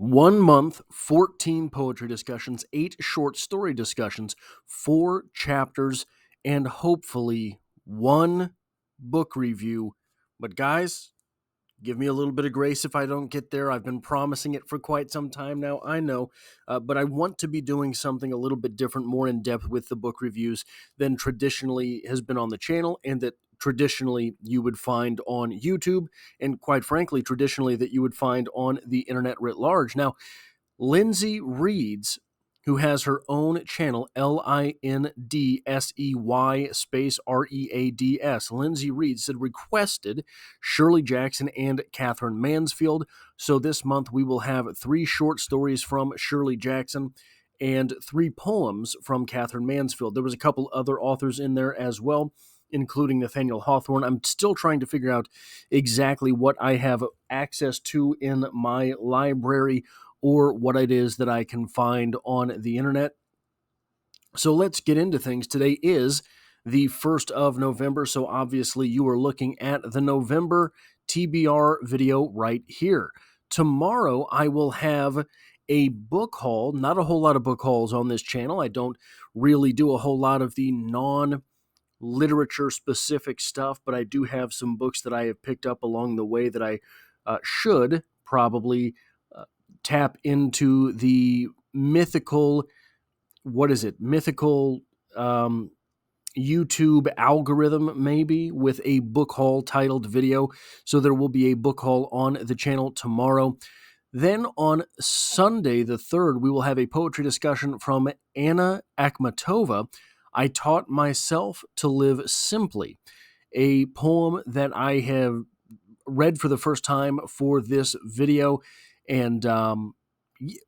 1 month, 14 poetry discussions, 8 short story discussions, 4 chapters, and hopefully 1 book review. But guys, give me a little bit of grace if I don't get there. I've been promising it for quite some time now, I know, but I want to be doing something a little bit different, more in depth with the book reviews than traditionally has been on the channel, and that traditionally you would find on YouTube, and quite frankly, traditionally that you would find on the internet writ large. Now, Lindsay Reads, who has her own channel, Lindsey space Reads. Lindsay Reads had requested Shirley Jackson and Katherine Mansfield. So this month we will have 3 short stories from Shirley Jackson and 3 poems from Katherine Mansfield. There was a couple other authors in there as well, including Nathaniel Hawthorne. I'm still trying to figure out exactly what I have access to in my library or what it is that I can find on the internet. So let's get into things. Today is the 1st of November, so obviously you are looking at the November TBR video right here. Tomorrow I will have a book haul. Not a whole lot of book hauls on this channel. I don't really do a whole lot of the non-literature specific stuff, but I do have some books that I have picked up along the way that I should probably tap into the mythical, YouTube algorithm, maybe, with a book haul titled video. So there will be a book haul on the channel tomorrow. Then on Sunday, the 3rd, we will have a poetry discussion from Anna Akhmatova, I Taught Myself to Live Simply, a poem that I have read for the first time for this video, and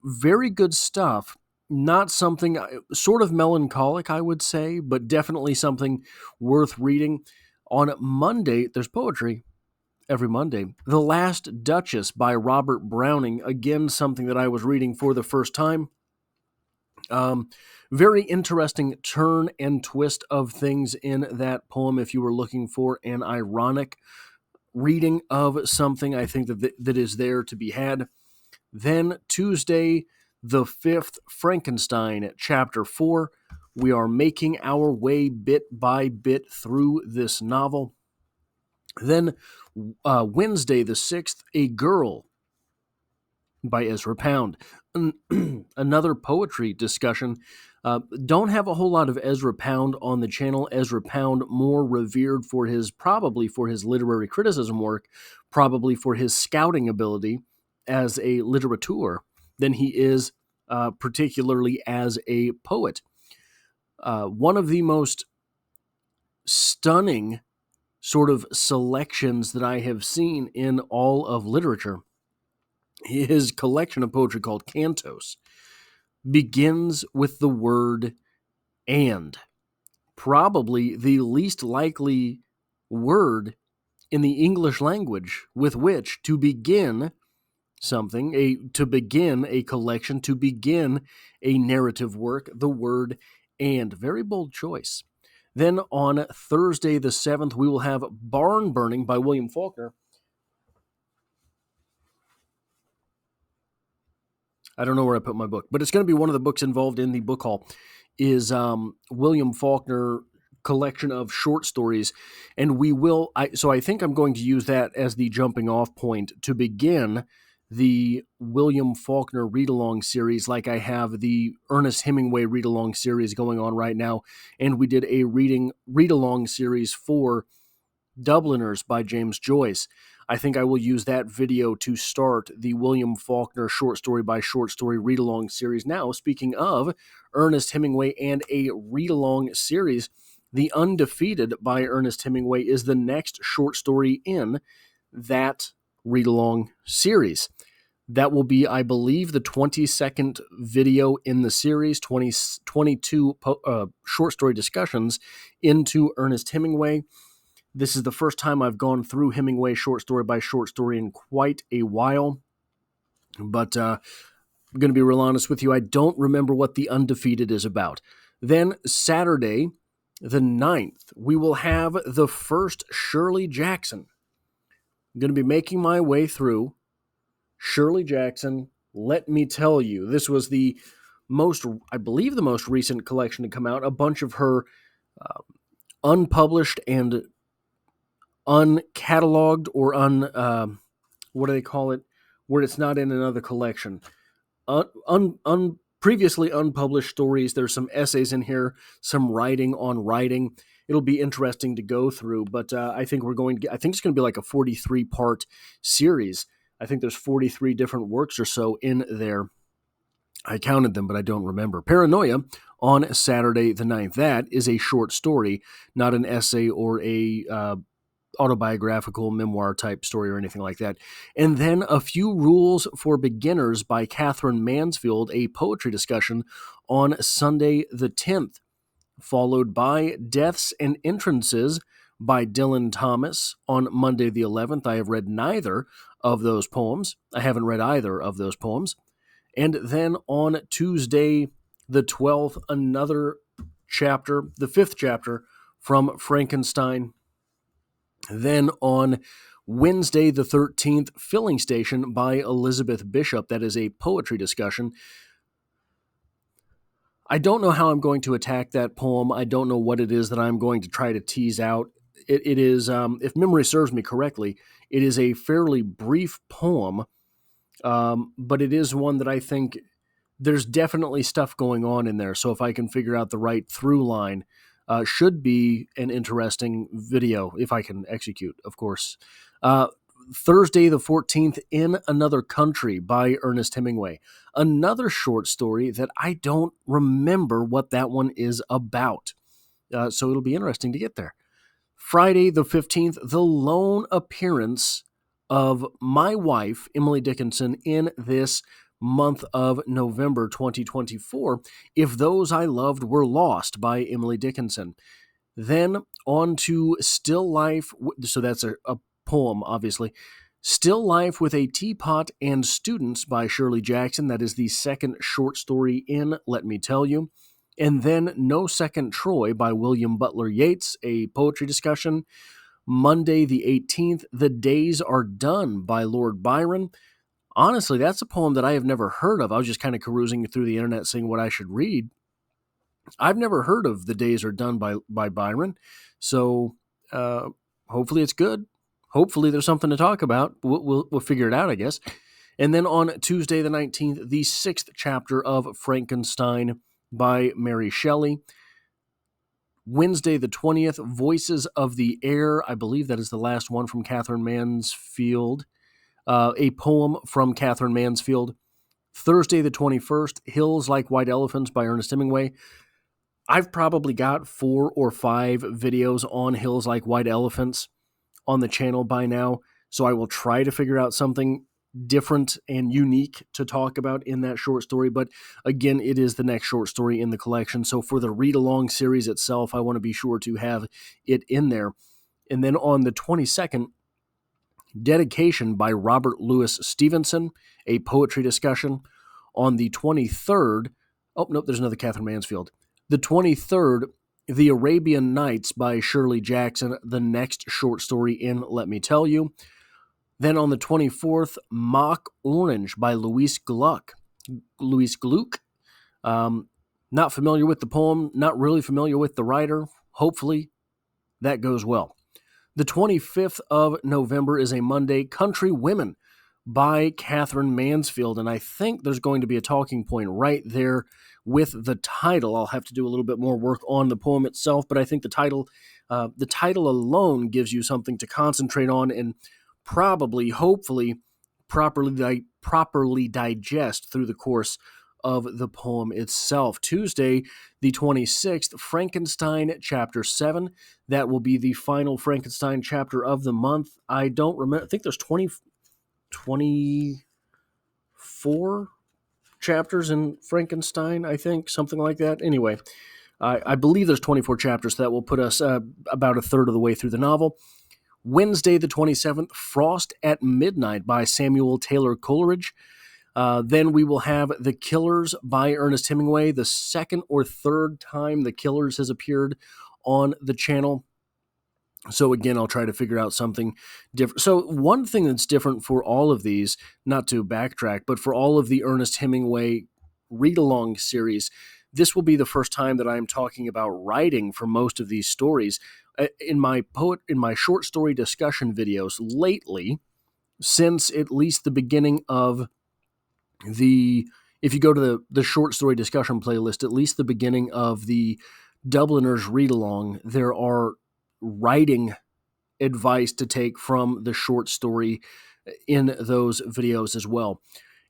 very good stuff. Not something, sort of melancholic, I would say, but definitely something worth reading. On Monday, there's poetry every Monday. The Last Duchess by Robert Browning, again, something that I was reading for the first time. Very interesting turn and twist of things in that poem. If you were looking for an ironic reading of something, I think that is there to be had. Then Tuesday, the 5th, Frankenstein Chapter 4. We are making our way bit by bit through this novel. Then Wednesday, the 6th, A Girl by Ezra Pound. Another poetry discussion. Don't have a whole lot of Ezra Pound on the channel. Ezra Pound more revered for probably for his literary criticism work, probably for his scouting ability as a literateur, than he is particularly as a poet. One of the most stunning sort of selections that I have seen in all of literature, his collection of poetry called Cantos, begins with the word "and." Probably the least likely word in the English language with which to begin something, to begin a collection, to begin a narrative work, the word "and." Very bold choice. Then on Thursday the 7th, we will have Barn Burning by William Faulkner. I don't know where I put my book, but it's going to be one of the books involved in the book haul, is William Faulkner collection of short stories, and I think I'm going to use that as the jumping off point to begin the William Faulkner read-along series, like I have the Ernest Hemingway read-along series going on right now, and we did a read-along series for Dubliners by James Joyce. I think I will use that video to start the William Faulkner short story by short story read-along series. Now, speaking of Ernest Hemingway and a read-along series, The Undefeated by Ernest Hemingway is the next short story in that read-along series. That will be, I believe, the 22nd video in the series, 22 short story discussions into Ernest Hemingway. This is the first time I've gone through Hemingway short story by short story in quite a while. But I'm going to be real honest with you, I don't remember what The Undefeated is about. Then Saturday, the 9th, we will have the first Shirley Jackson. I'm going to be making my way through Shirley Jackson Let Me Tell You. This was the I believe the most recent collection to come out. A bunch of her unpublished and uncatalogued or what do they call it, where it's not in another collection. Previously unpublished stories. There's some essays in here, some writing on writing. It'll be interesting to go through, but I think I think it's going to be like a 43-part series. I think there's 43 different works or so in there. I counted them, but I don't remember. Paranoia on Saturday the 9th. That is a short story, not an essay or a autobiographical memoir type story or anything like that. And then A Few Rules for Beginners by Katherine Mansfield, a poetry discussion on Sunday the 10th, followed by Deaths and Entrances by Dylan Thomas on Monday the 11th. I have read neither of those poems. I haven't read either of those poems. And then on Tuesday the 12th, another chapter, the 5th chapter from Frankenstein. Then on Wednesday the 13th, Filling Station by Elizabeth Bishop. That is a poetry discussion. I don't know how I'm going to attack that poem. I don't know what it is that I'm going to try to tease out. It is, if memory serves me correctly, it is a fairly brief poem, but it is one that I think there's definitely stuff going on in there. So if I can figure out the right through line, should be an interesting video if I can execute, of course. Thursday the 14th, In Another Country by Ernest Hemingway. Another short story that I don't remember what that one is about. So it'll be interesting to get there. Friday the 15th, The Lone Appearance of My Wife, Emily Dickinson, in this month of November 2024, If Those I Loved Were Lost by Emily Dickinson. Then on to Still Life, so that's a poem, obviously. Still Life with a Teapot and Students by Shirley Jackson. That is the second short story in Let Me Tell You. And then No Second Troy by William Butler Yeats, a poetry discussion. Monday the 18th, The Days Are Done by Lord Byron. Honestly, that's a poem that I have never heard of. I was just kind of carousing through the internet seeing what I should read. I've never heard of The Days Are Done by Byron, so hopefully it's good. Hopefully there's something to talk about. We'll figure it out, I guess. And then on Tuesday the 19th, the 6th chapter of Frankenstein by Mary Shelley. Wednesday the 20th, Voices of the Air. I believe that is the last one from Katherine Mansfield. A poem from Katherine Mansfield. Thursday the 21st, Hills Like White Elephants by Ernest Hemingway. I've probably got 4 or 5 videos on Hills Like White Elephants on the channel by now, so I will try to figure out something different and unique to talk about in that short story. But again, it is the next short story in the collection, so for the read-along series itself, I want to be sure to have it in there. And then on the 22nd, Dedication by Robert Louis Stevenson, a poetry discussion. On the 23rd, oh, nope, there's another Katherine Mansfield. The 23rd, The Arabian Nights by Shirley Jackson, the next short story in Let Me Tell You. Then on the 24th, Mock Orange by Louise Gluck. Not familiar with the poem, not really familiar with the writer. Hopefully that goes well. The 25th of November is a Monday, Country Women by Katherine Mansfield, and I think there's going to be a talking point right there with the title. I'll have to do a little bit more work on the poem itself, but I think the title alone gives you something to concentrate on and probably, hopefully, properly digest through the course of the poem itself. Tuesday, the 26th, Frankenstein Chapter 7. That will be the final Frankenstein chapter of the month. I don't remember. I think there's 24 chapters in Frankenstein, I think, something like that. Anyway, I believe there's 24 chapters, so that will put us about a third of the way through the novel. Wednesday, the 27th, Frost at Midnight by Samuel Taylor Coleridge. Then we will have The Killers by Ernest Hemingway, the second or third time The Killers has appeared on the channel. So again, I'll try to figure out something different. So one thing that's different for all of these, not to backtrack, but for all of the Ernest Hemingway read-along series, this will be the first time that I'm talking about writing for most of these stories. In my short story discussion videos lately, since at least the beginning of the, if you go to the short story discussion playlist, at least the beginning of the Dubliners read along, there are writing advice to take from the short story in those videos as well.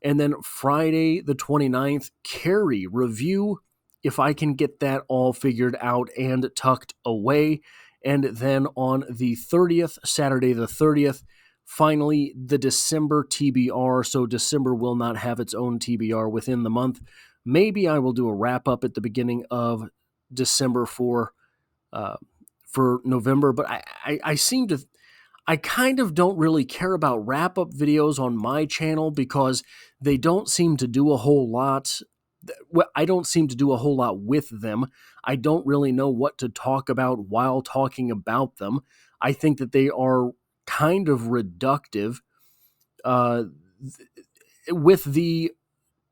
And then Friday the 29th, Carrie review, if I can get that all figured out and tucked away. And then on the 30th, Saturday the 30th, finally the December TBR. So December will not have its own TBR within the month. Maybe I will do a wrap up at the beginning of December for November, but I kind of don't really care about wrap up videos on my channel because they don't seem to do a whole lot. Well, I don't seem to do a whole lot with them. I don't really know what to talk about while talking about them. I think that they are kind of reductive. Uh, with the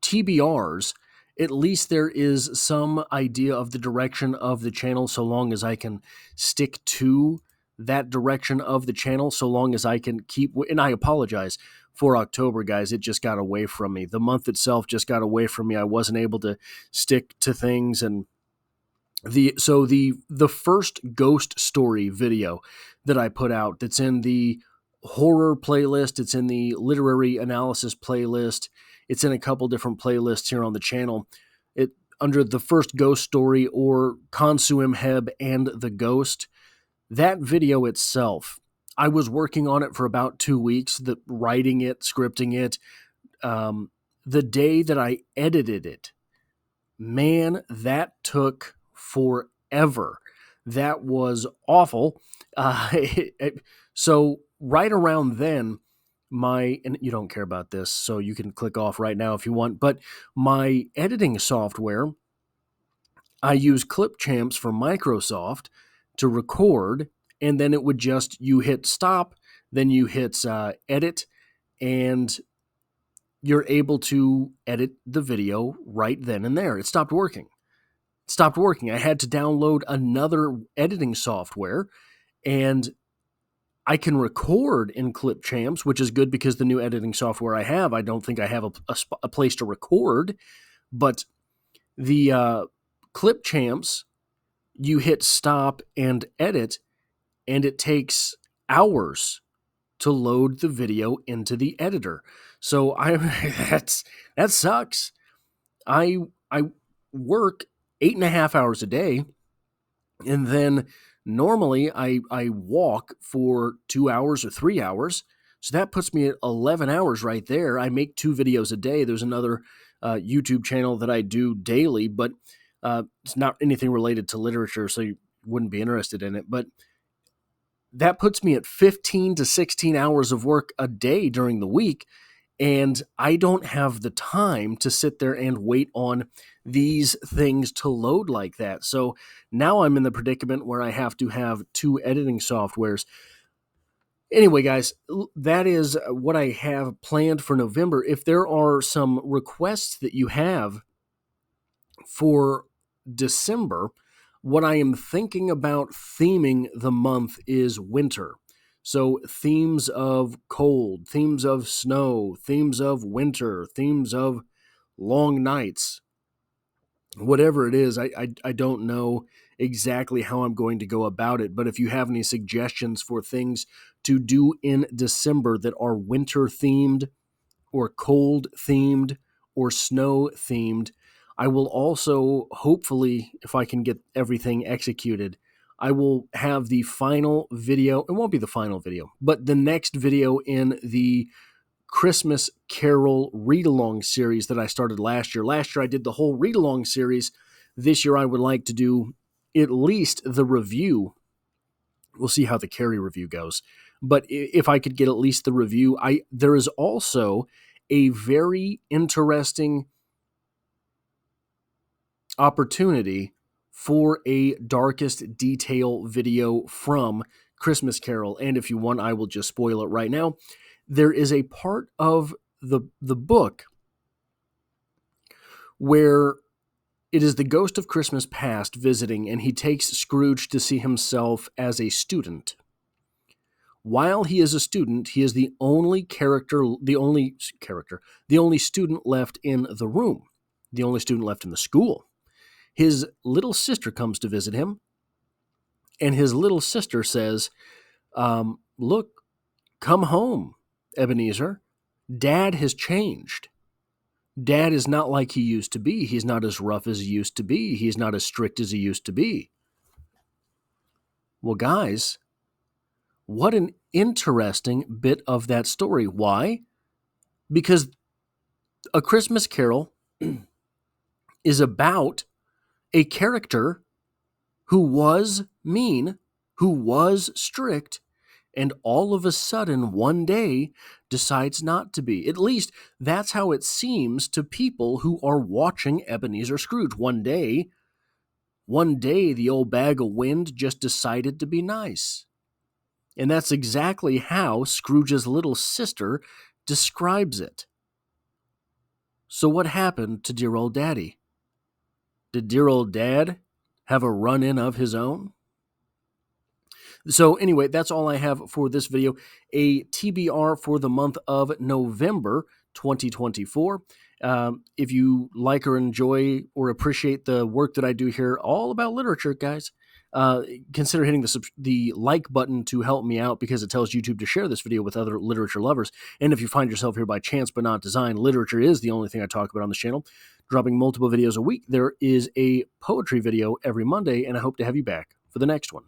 TBRs, at least there is some idea of the direction of the channel, so long as I can stick to that direction of the channel, so long as I can keep, and I apologize for October, guys. It just got away from me. The month itself just got away from me. I wasn't able to stick to things, and the first ghost story video that I put out, that's in the horror playlist, it's in the literary analysis playlist, it's in a couple different playlists here on the channel. It under the first ghost story, or Consuum Heb and the Ghost. That video itself, I was working on it for about 2 weeks, writing it, scripting it. The day that I edited it, man, that took forever. That was awful. So right around then, and you don't care about this, so you can click off right now if you want, but my editing software, I use Clipchamps for Microsoft to record, and then it would just, you hit stop, then you hit edit, and you're able to edit the video right then and there. It stopped working. I had to download another editing software, and I can record in Clipchamps, which is good because the new editing software I have, I don't think I have a place to record, but the Clipchamps, you hit stop and edit, and it takes hours to load the video into the editor. So that sucks. I work 8.5 hours a day, and then normally I walk for 2 hours or 3 hours. So that puts me at 11 hours right there. I make 2 videos a day. There's another YouTube channel that I do daily, but it's not anything related to literature, so you wouldn't be interested in it. But that puts me at 15 to 16 hours of work a day during the week. And I don't have the time to sit there and wait on these things to load like that. So now I'm in the predicament where I have to have 2 editing softwares. Anyway, guys, that is what I have planned for November. If there are some requests that you have for December, what I am thinking about theming the month is winter. So themes of cold, themes of snow, themes of winter, themes of long nights, whatever it is. I don't know exactly how I'm going to go about it, but if you have any suggestions for things to do in December that are winter themed or cold themed or snow themed, I will also, hopefully, if I can get everything executed, I will have the final video. It won't be the final video, but the next video in the Christmas Carol read-along series that I started last year. Last year I did the whole read-along series. This year I would like to do at least the review. We'll see how the Carrie review goes. But if I could get at least the review, there is also a very interesting opportunity for a darkest detail video from Christmas Carol, and if you want, I will just spoil it right now. There is a part of the book where it is the ghost of Christmas past visiting, and he takes Scrooge to see himself as a student. While he is a student, he is the only student left in the room, the only student left in the school. His little sister comes to visit him, and his little sister says, look, come home, Ebenezer. Dad has changed. Dad is not like he used to be. He's not as rough as he used to be. He's not as strict as he used to be. Well, guys, what an interesting bit of that story. Why? Because A Christmas Carol is about a character who was mean, who was strict, and all of a sudden, one day, decides not to be. At least, that's how it seems to people who are watching Ebenezer Scrooge. One day, the old bag of wind just decided to be nice. And that's exactly how Scrooge's little sister describes it. So what happened to dear old Daddy? Did dear old Dad have a run-in of his own? So anyway, that's all I have for this video. A TBR for the month of November 2024. If you like or enjoy or appreciate the work that I do here, all about literature, guys, consider hitting the like button to help me out, because it tells YouTube to share this video with other literature lovers. And if you find yourself here by chance but not design, literature is the only thing I talk about on this channel. Dropping multiple videos a week. There is a poetry video every Monday, and I hope to have you back for the next one.